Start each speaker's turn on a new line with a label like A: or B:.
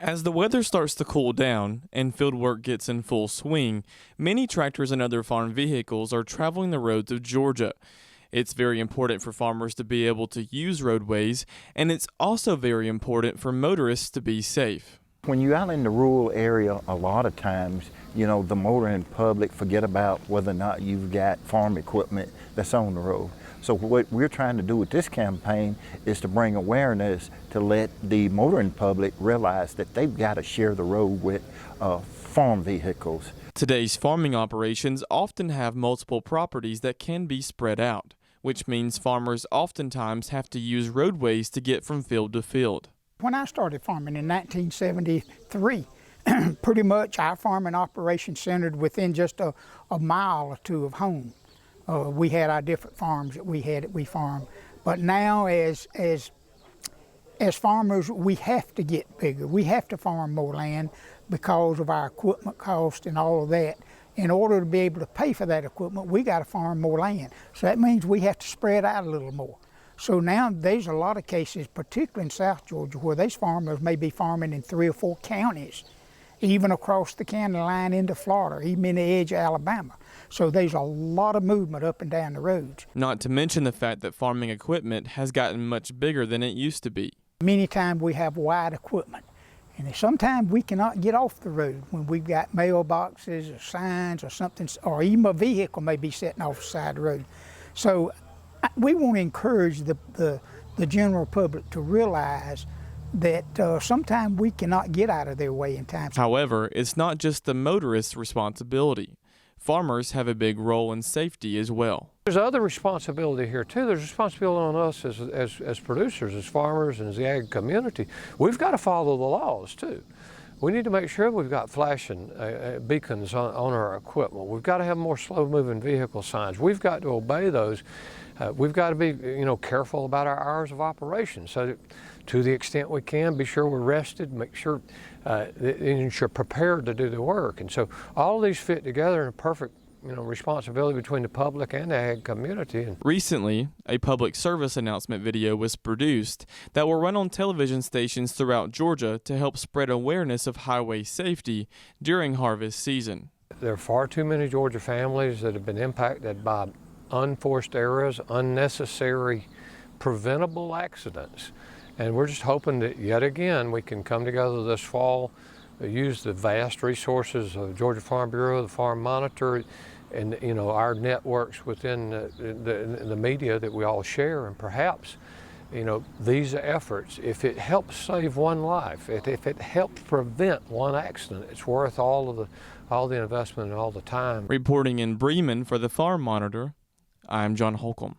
A: As the weather starts to cool down and field work gets in full swing, many tractors and other farm vehicles are traveling the roads of Georgia. It's very important for farmers to be able to use roadways, and it's also very important for motorists to be safe.
B: When you're out in the rural area, a lot of times, the motoring public forget about whether or not you've got farm equipment that's on the road. So what we're trying to do with this campaign is to bring awareness to let the motoring public realize that they've got to share the road with farm vehicles.
A: Today's farming operations often have multiple properties that can be spread out, which means farmers oftentimes have to use roadways to get from field to field.
C: When I started farming in 1973, pretty much our farming operation centered within just a mile or two of home. We had our different farms that we farmed, but now as farmers, we have to get bigger. We have to farm more land because of our equipment cost and all of that. In order to be able to pay for that equipment, we got to farm more land. So that means we have to spread out a little more. So now there's a lot of cases, particularly in South Georgia, where these farmers may be farming in 3 or 4 counties, even across the county line into Florida, even in the edge of Alabama. So there's a lot of movement up and down the roads.
A: Not to mention the fact that farming equipment has gotten much bigger than it used to be.
C: Many times we have wide equipment, and sometimes we cannot get off the road when we've got mailboxes or signs or something, or even a vehicle may be sitting off the side of the road. So we want to encourage the general public to realize that sometimes we cannot get out of their way in time.
A: However, it's not just the motorist's responsibility. Farmers have a big role in safety as well.
D: There's other responsibility here too. There's responsibility on us as producers, as farmers, and as the ag community. We've got to follow the laws too. We need to make sure we've got flashing beacons on our equipment. We've got to have more slow-moving vehicle signs. We've got to obey those. We've got to be, careful about our hours of operation. So that, to the extent we can, be sure we're rested, make sure you're prepared to do the work. And so all of these fit together in a perfect responsibility between the public and the ag community.
A: Recently, a public service announcement video was produced that will run on television stations throughout Georgia to help spread awareness of highway safety during harvest season.
D: There are far too many Georgia families that have been impacted by unforced errors, unnecessary preventable accidents. And we're just hoping that yet again we can come together this fall, use the vast resources of Georgia Farm Bureau, the Farm Monitor, and our networks within the media that we all share, and perhaps these efforts, if it helps save one life, if it helps prevent one accident, it's worth all the investment and all the time.
A: Reporting in Bremen for the Farm Monitor, I'm John Holcomb.